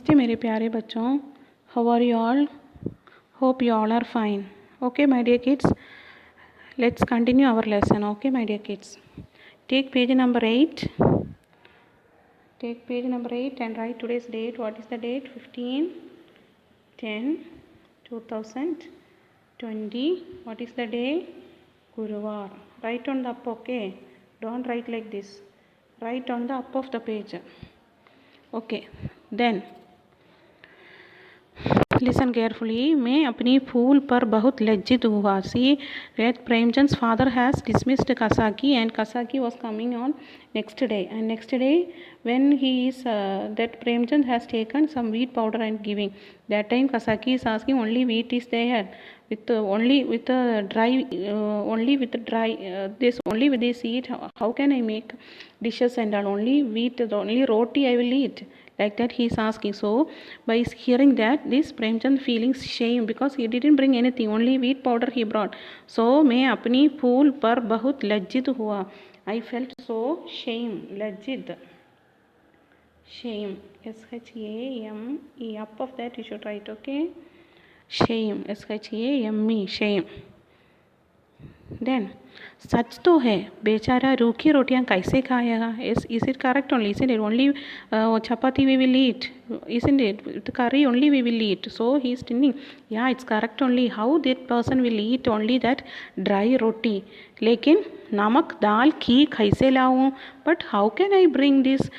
नमस्ते मेरे प्यारे बच्चों. How are you all? Hope you all are fine. Okay, my dear kids. Let's continue our lesson. Okay, my dear kids. Take page number 8. Take page number 8 and write today's date. What is the date? 15/10/2020. What is the day? Guruvar. Write on the up, okay? Don't write like this. Write on the up of the page. Okay. Then listen carefully. मैं अपनी फूल पर बहुत लज्जित हुआ. See that Premchand's father has dismissed Kasaki and Kasaki was coming on next day. And next day when he is that Premchand has taken some wheat powder and giving. That time Kasaki is asking only wheat is there with only with dry this only with this eat. How can I make dishes and all? Only wheat, only roti I will eat. Like that he is asking. So by hearing that, this Premchand feeling shame because he didn't bring anything, only wheat powder he brought. So मैं अपनी फूल पर बहुत लज्जित हुआ. I felt so shame. लज्जित, shame, shame. Up of that you should write, okay? Shame, shame, shame. Then सच तो है, बेचारा रूखी रोटियां कैसे खाएगा? Is it correct only? Isn't it? Only chapati we will eat. Isn't it? The curry only we will eat. So he is telling, yeah, it's correct only. How that person will eat only that dry roti? लेकिन नमक दाल घी कैसे लाऊं? But how can I bring this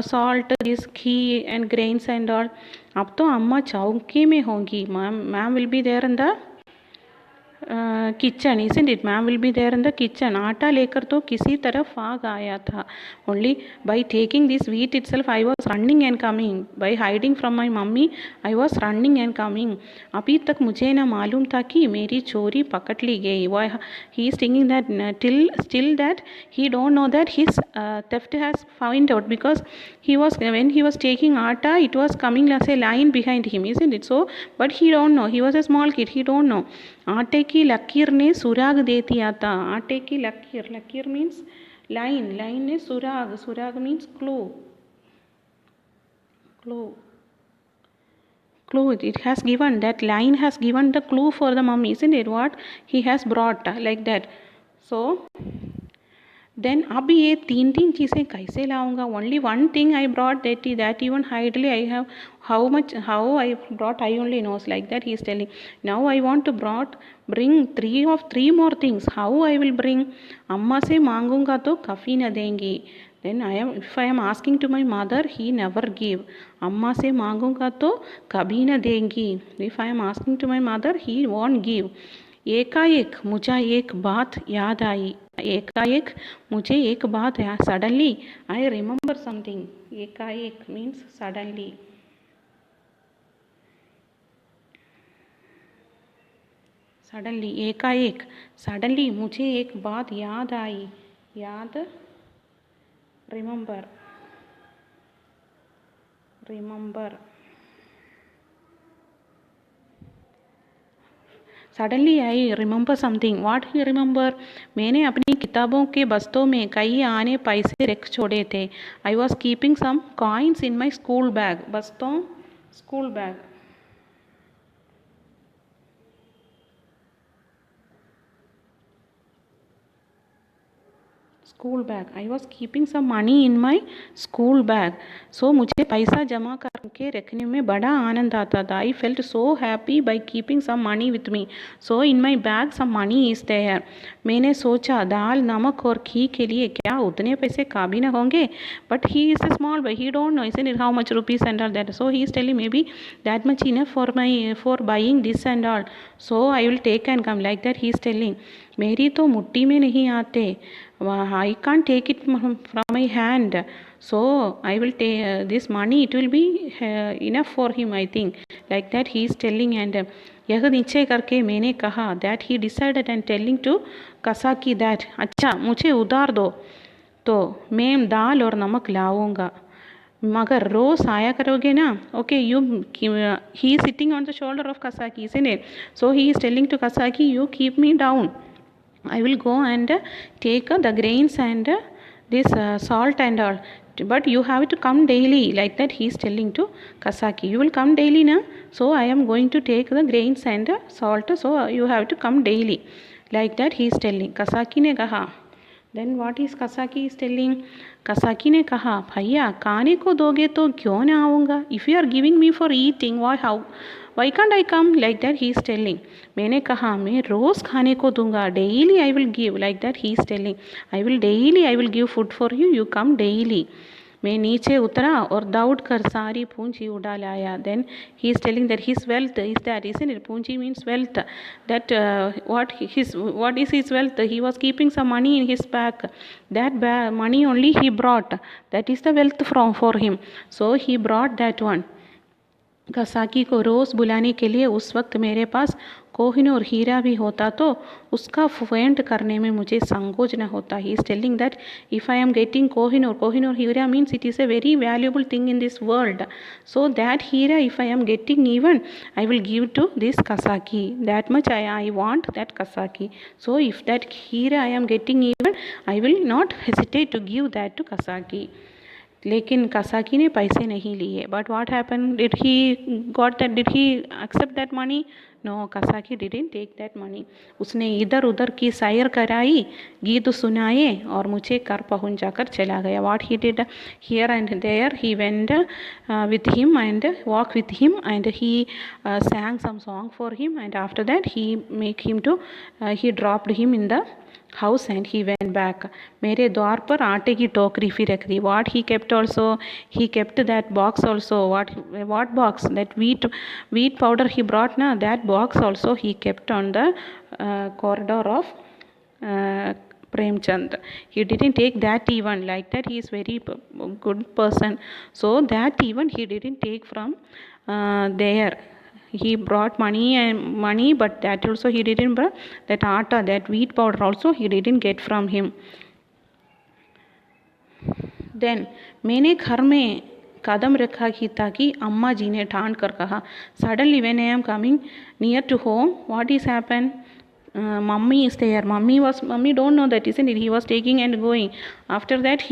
salt, this ghee and grains and all? अब तो अम्मा चौकी में होंगी. Ma'am will be there in the kitchen, isn't it? Ma'am will be there in the kitchen. आटा लेकर तो किसी तरफ आ गया था. Only by taking this wheat itself I was running and coming. By hiding from my mummy I was running and coming. अभी तक मुझे न मालूम था कि मेरी चोरी पकड़ ली गई. Why he is thinking that still that he don't know that his theft has found out because when he was taking atta it was coming as a line behind him, isn't it? So but he don't know, he was a small kid, he don't know. आटे की लकीर ने सुराग दे दिया था. आटे की लकीर, लकीर मीन्स लाइन, लाइन ने सुराग, सुराग means clue, clue, clue. It has given, that line has given the clue for the mummy, isn't it? What he has brought, like that. So then अब ये तीन चीज़ें कैसे लाऊंगा? Only one thing I brought, that even hardly I have, how I brought I only knows, like that he is telling. Now I want to bring three more things. How I will bring? अम्मा से मांगूंगा तो कभी न देंगी. Then if I am asking to my mother, he never give. अम्मा से मांगूंगा तो कभी न देंगी. If I am asking to my mother, he won't give. एकाएक मुझे एक बात याद आई. एकाएक मुझे एक बात याद. Suddenly I remember something. एकाएक मीन्स सडनली. सडनली, एकाएक, सडनली मुझे एक बात याद आई. याद, remember, remember. Suddenly I remember something. What he remember? मैंने अपनी किताबों के बस्तों में कई आने पैसे रख छोड़े थे. I was keeping some coins in my school bag. बस्तों, school bag. School bag. I was keeping some money in my school bag. So मुझे पैसा जमा करके रखने में बड़ा आनंद आता था. I felt so happy by keeping some money with me. So in my bag some money is there. मैंने सोचा दाल, नमक और घी के लिए क्या उतने पैसे काफ़ी न होंगे? But he is a small boy, he don't know isn't it how much rupees and all that. So he is telling maybe that much enough for buying this and all. So I will take and come, like that he is telling. मेरी तो मुट्ठी में नहीं आते. I can't take it from my hand. So I will take this money. It will be enough for him, I think. Like that he is telling. And यह निश्चय करके मैंने कहा. That he decided and telling to Kasaki that अच्छा मुझे उधार दो तो मैं दाल और नमक लाऊंगा, मगर रोज़ आया करोगे ना? Okay, he is sitting on the shoulder of Kasaki, isn't it? So he is telling to Kasaki, you keep me down. I will go and take the grains and this salt and all. but you have to come daily, like that he is telling to Kasaki. You will come daily na, so I am going to take the grains and salt, so you have to come daily, like that he is telling. Kasaki ने कहा. Then what is Kasaki is telling? Kasaki ने कहा, भैया खाने को दोगे तो क्यों ना आऊँगा? If you are giving me for eating, why can't I come? Like that he is telling. मैंने कहा मैं रोज़ खाने को दूंगा, daily I will give, like that he is telling. I will give food for you, you come daily. मैं नीचे उतरा और दौड़ कर सारी पूंजी उड़ा लाया. Then he is telling that his wealth is that, isn't it? Punji means wealth. That what is his wealth? He was keeping some money in his bag. That money only he brought. That is the wealth for him. So he brought that one. कसाकी को रोज़ बुलाने के लिए उस वक्त मेरे पास कोहिनूर हीरा भी होता तो उसका फेंट करने में मुझे संकोच न होता. He is telling that if I am getting Kohinoor heera means it is a very valuable thing in this world. So that heera if I am getting even I will give to this Kasaki. That much I want that Kasaki. So if that heera I am getting even I will not hesitate to give that to Kasaki. लेकिन Kasaki ने पैसे नहीं लिए. But what happen? Did he accept that money? No, Kasaki didn't take that money. उसने इधर उधर की सैर कराई, गीत सुनाए और मुझे घर पहुंचा कर चला गया. What he did here and there, he went with him and walk with him and he sang some song for him and after that he dropped him in the house and he went back. मेरे द्वार पर आटे की टोकरी फिर रख दी. What he kept also? He kept that box also. What box? That wheat powder he brought na, that box also he kept on the corridor of Premchand. He didn't take that even, like that he is very good person. So that even he didn't take from there. He brought money, but that also he didn't bring. That atta, that wheat powder also he didn't get from him. Then मैंने घर में कदम रखा कि ताकि अम्मा जी ने ठान कर कहा. Suddenly when I am coming near to home, what is happened? Mummy is there. Mummy don't know that, isn't it? He was taking and going. After that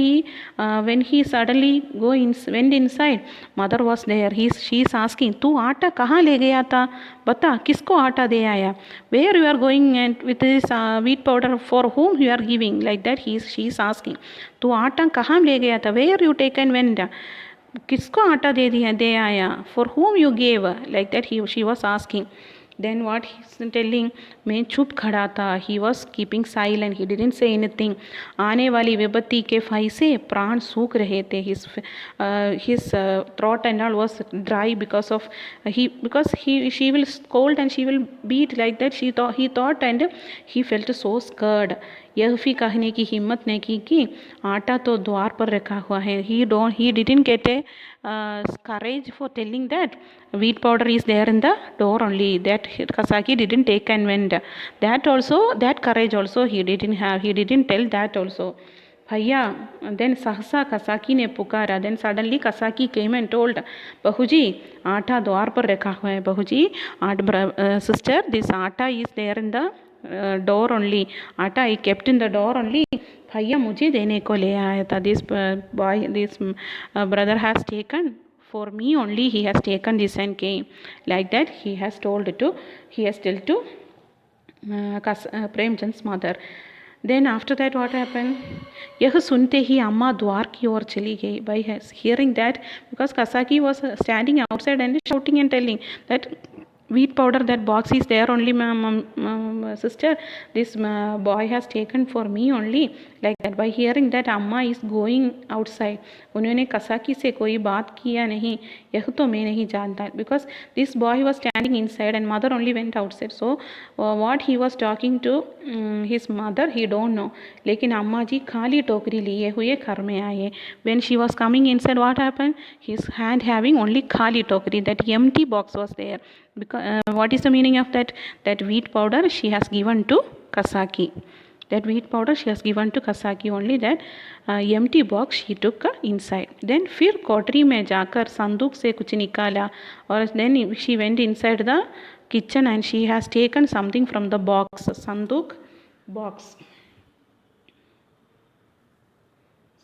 when he suddenly went inside, mother was there. She is asking, तू आटा कहाँ ले गया था? बता, किसको आटा दे आया? Where you are going and with this wheat powder, for whom you are giving? Like that she is asking. तू आटा कहाँ ले गया था? Where you take and went? किसको आटा दे आया? For whom you gave? Like that she was asking. Then what he is telling? मैं चुप खड़ा था. He was keeping silent. He didn't say anything. आने वाली विपत्ति के भय से प्राण सूख रहे थे. His throat and all was dry because she will scold and she will beat, like that he thought and he felt so scared. यह भी कहने की हिम्मत नहीं की कि आटा तो द्वार पर रखा हुआ है. He didn't get a courage for telling that wheat powder is there in the door only. That Kasaki didn't take and went. That courage also he didn't have. He didn't tell that also. भैया. Then सहसा कसाकी ने पुकारा. Then suddenly Kasaki came and told, बहुजी आटा द्वार पर रखा हुआ है. बहुजी, sister, this आटा is there in the door only. आटा I kept in the door only. भैया मुझे देने को ले आया था. This brother has taken for me only. He has taken this and came. Like that he has told to Premchand's mother. Then after that what happened? यह सुनते ही अम्मा द्वार की ओर चली गई. By hearing that, because Kasaki was standing outside and shouting and telling that wheat powder, that box is there only, sister, this boy has taken for me only. Like that, by hearing that amma is going outside, उन्होंने कसाकी से कोई बात किया नहीं. यह तो मैं नहीं जानता, because this boy was standing inside and mother only went outside. So what he was talking to his mother he don't know. लेकिन अम्मा जी खाली टोकरी लिए हुए घर में आए. When she was coming inside, what happened? His hand having only खाली टोकरी, that empty box was there. Because what is the meaning of that? That wheat powder she has given to Kasaki. That wheat powder she has given to Kasaki only. That empty box she took inside. Then फिर कोठरी में जाकर संदूक से कुछ निकाला. और then she went inside the kitchen and she has taken something from the box. संदूक box.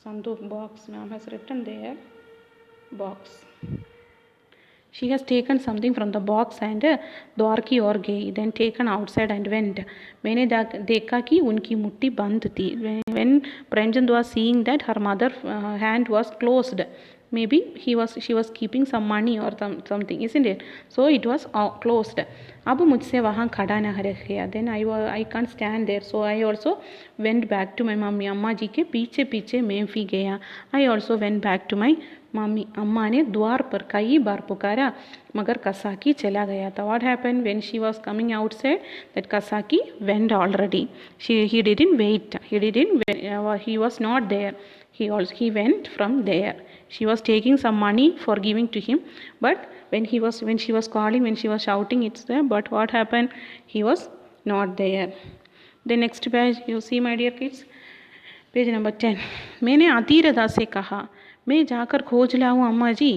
Sanduk box, ma'am has written there, box. She has taken something from the box and द्वारकी और गई, then taken outside and went. मैंने देखा कि उनकी मुट्ठी बंद थी. When Premchand was seeing that her mother hand was closed, maybe she was keeping some money or something, isn't it? So it was closed. अब मुझसे वहाँ खड़ा न रह गया. Then I can't stand there, so I also went back to my mummy. अम्मा जी के पीछे पीछे मैं भी गया. I also went back to my mummy. अम्मा ने द्वार पर कई बार पुकारा मगर कसाकी चला गया था. What happened when she was coming outside? That Kasaki went already. He didn't wait. He was not there. He went from there. She was taking some money for giving to him, but when she was calling, when she was shouting, it's there. But what happened? He was not there. The next page, you see, my dear kids, page number 10. मैंने अधीरता से कहा, मैं जाकर खोज लाऊं अम्मा जी.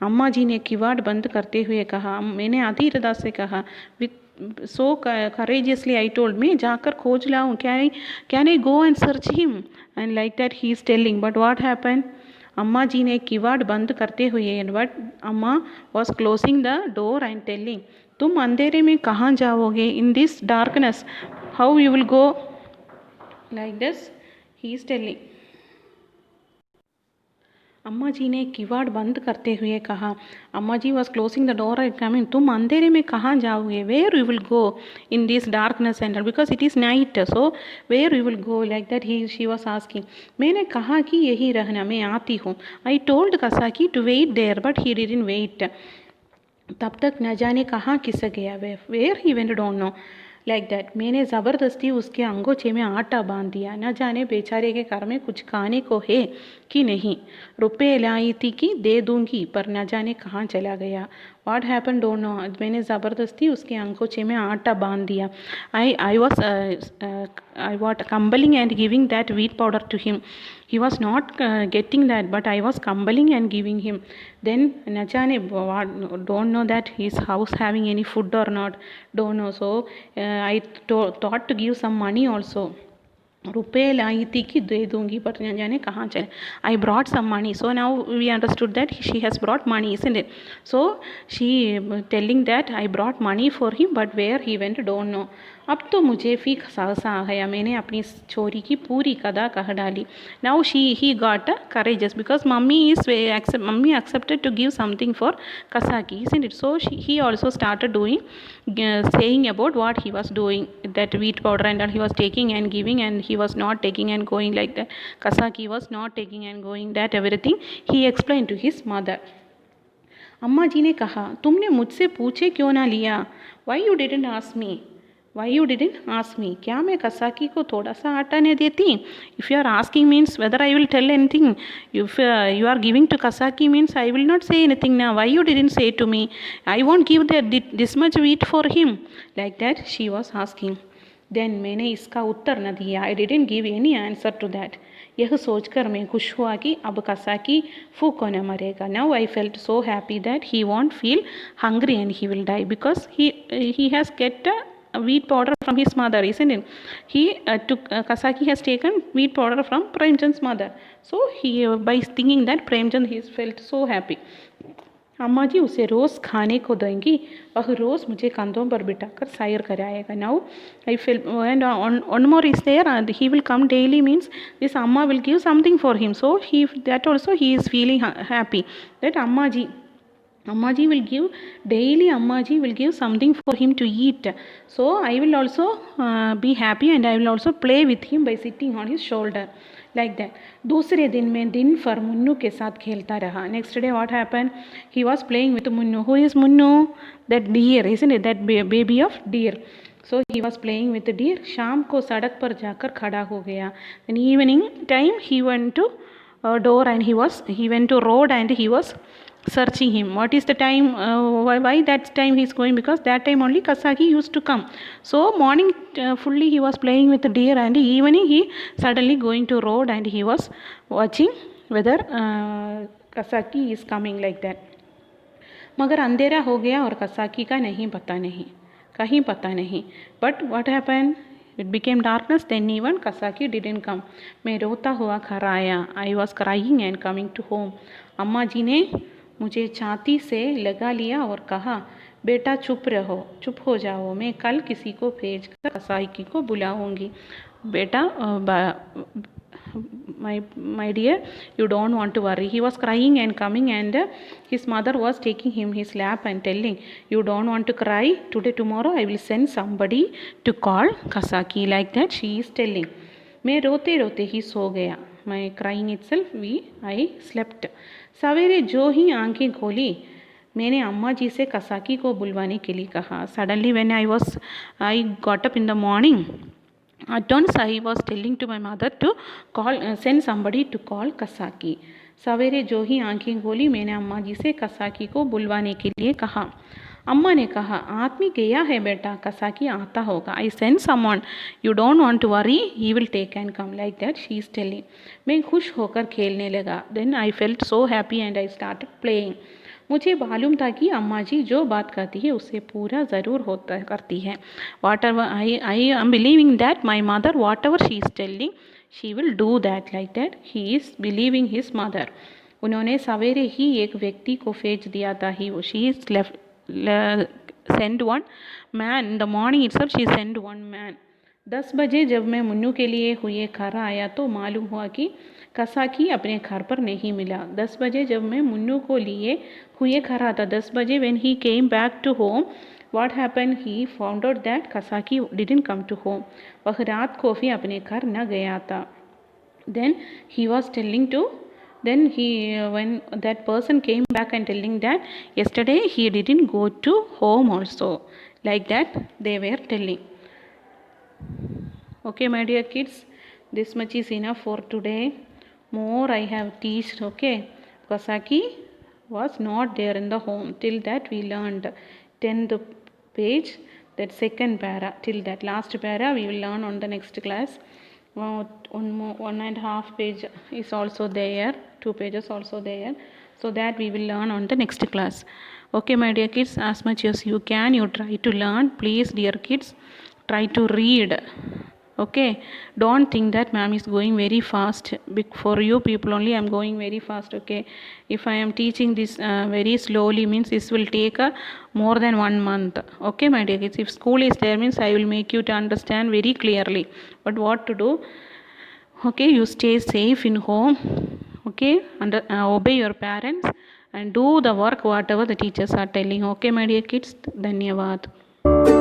अम्मा जी ने किवाड़ बंद करते हुए कहा. मैंने अधीरता से कहा, so courageously I told, मैं जाकर खोज लाऊं. Can I go and search him? And like that he is telling. But what happened? अम्मा जी ने किवाड़ बंद करते हुए, and what अम्मा was closing the door and telling, तुम अंधेरे में कहाँ जाओगे? In this darkness, how you will go? Like this he is telling. अम्मा जी ने किवाड़ बंद करते हुए कहा. अम्मा जी was closing the door and coming. तुम अंधेरे में कहाँ जाओगे? Where you will go in this darkness and all, because it is night, so where you will go? Like that she was asking. मैंने कहा कि यही रहना, मैं आती हूँ. I told Kasaki to wait there, but he didn't wait. तब तक न जाने कहाँ खिसक गया. Where he went, don't know. Like that. मैंने ज़बरदस्ती उसके अंगोछे में आटा बांध दिया. न जाने बेचारे के घर में कुछ खाने को है कि नहीं. रुपये लाई थी कि दे दूंगी, पर न जाने कहाँ चला गया. What happened don't know. मैंने ज़बरदस्ती उसके अंगोछे में आटा बांध दिया. I was compelling and giving that wheat powder to him. He was not getting that, but I was compelling and giving him. Then न जाने don't know that his house having any food or not. Don't know. So I thought to give some money also. रुपये लाई थी कि दे दूंगी, पर न जाने कहाँ चले. I brought some money. So now we understood that she has brought money, isn't it? So she telling that I brought money for him, but where he went don't know. अब तो मुझे फीक साहसा आ गया. मैंने अपनी चोरी की पूरी कदा कह डाली. Now he got courageous because mummy accepted to give something for Kasaki, isn't it? So he also started doing, saying about what he was doing, that wheat powder and all he was taking and giving, and he was not taking and going, like that. Kasaki was not taking and going, that everything he explained to his mother. अम्मा जी ने कहा, तुमने मुझसे पूछे क्यों ना लिया? Why you didn't ask me? Why you didn't ask me? क्या मैं कसाकी को थोड़ा सा आटा नहीं देती? If you are asking means whether I will tell anything. If you are giving to Kasaki means I will not say anything now. Why you didn't say to me? I won't give this much wheat for him. Like that she was asking. Then मैंने इसका उत्तर न दिया. I didn't give any answer to that. यह सोचकर मैं खुश हुआ कि अब कसाकी फूको न मरेगा. Now I felt so happy that he won't feel hungry and he will die, because he has get a wheat powder from his mother, isn't it? Kasaki has taken wheat powder from Premchand's mother. So he by thinking that Premchand, he felt so happy. अम्मा जी उसे रोज़ खाने को देंगी, वह रोज़ मुझे कंधों पर बिठाकर सैर कराएगा. Now I feel, and one more is there, and he will come daily means this amma will give something for him. So that also he is feeling happy that Amma ji will give daily. Amma ji will give something for him to eat. So I will also be happy, and I will also play with him by sitting on his shoulder. Like that. दूसरे दिन मैं दिन भर मुन्नू के साथ खेलता रहा. Next day what happened? He was playing with Munnu. Who is Munnu? That deer, isn't it? That baby of deer. So he was playing with the deer. शाम को सड़क पर जाकर खड़ा हो गया. In evening time he went to door and he went to road and he was searching him. What is the time? Why that time he is going? Because that time only Kasaki used to come. So morning fully he was playing with the deer, and evening he suddenly going to road and he was watching whether Kasaki is coming, like that. मगर अंधेरा हो गया और कसाकी का कहीं पता नहीं. But what happened? It became darkness, then even Kasaki didn't come. मैं रोता हुआ घर आया. I was crying and coming to home. अम्मा जी ने मुझे छाती से लगा लिया और कहा, बेटा चुप हो जाओ, मैं कल किसी को भेजकर कसाई को बुलाऊंगी. बेटा my dear, you don't want to worry. He was crying and coming, and his mother was taking him his lap and telling, you don't want to cry. Today, tomorrow, I will send somebody to call Kasaki. Like that, she is telling. मैं रोते रोते ही सो गया. My crying itself, I slept. सवेरे जो ही आंखें खोली, मैंने अम्मा जी से कसाकी को बुलवाने के लिए कहा. Suddenly, when I got up in the morning, at once I was telling to my mother to send somebody to call Kasaki. सवेरे जो ही आंखें खोली, मैंने अम्मा जी से कसाकी को बुलवाने के लिए कहा. अम्मा ने कहा, आदमी गया है बेटा, कसाकी आता होगा. I send someone. You don't want to worry. He will take and come. Like that she is telling. मैं खुश होकर खेलने लगा. Then I felt so happy and I started playing. मुझे मालूम था कि अम्मा जी जो बात करती है उसे पूरा ज़रूर करती है. Whatever I am believing that my mother, whatever she is telling, she will do that. Like that he is believing his mother. उन्होंने सवेरे ही एक व्यक्ति को भेज दिया था. She is send one man in the morning itself. She sent one man. 10 बजे जब मैं मुन्नू के लिए हुए घर आया तो मालूम हुआ कि कसाकी अपने घर पर नहीं मिला. 10 बजे जब मैं मुन्नू को लिए हुए घर आता, 10 बजे when he came back to home, what happened? He found out that Kasaki didn't come to home. वह रात को भी अपने घर न गया था. Then he was telling to, when that person came back and telling that yesterday he didn't go to home also. Like that they were telling. Okay, my dear kids, this much is enough for today. More I have teached. Okay, Kasaki was not there in the home. Till that we learned 10th page, that second para. Till that last para we will learn on the next class. 1.5 page is also there, 2 pages also there, so that we will learn on the next class. Okay, my dear kids, as much as you can, you try to learn. Please, dear kids, try to read. Okay, don't think that ma'am is going very fast. For you people only I am going very fast. Okay, if I am teaching this very slowly, means this will take more than 1 month. Okay, my dear kids, if school is there, means I will make you to understand very clearly. But what to do? Okay, you stay safe in home. Okay, obey your parents and do the work whatever the teachers are telling. Okay, my dear kids, धन्यवाद.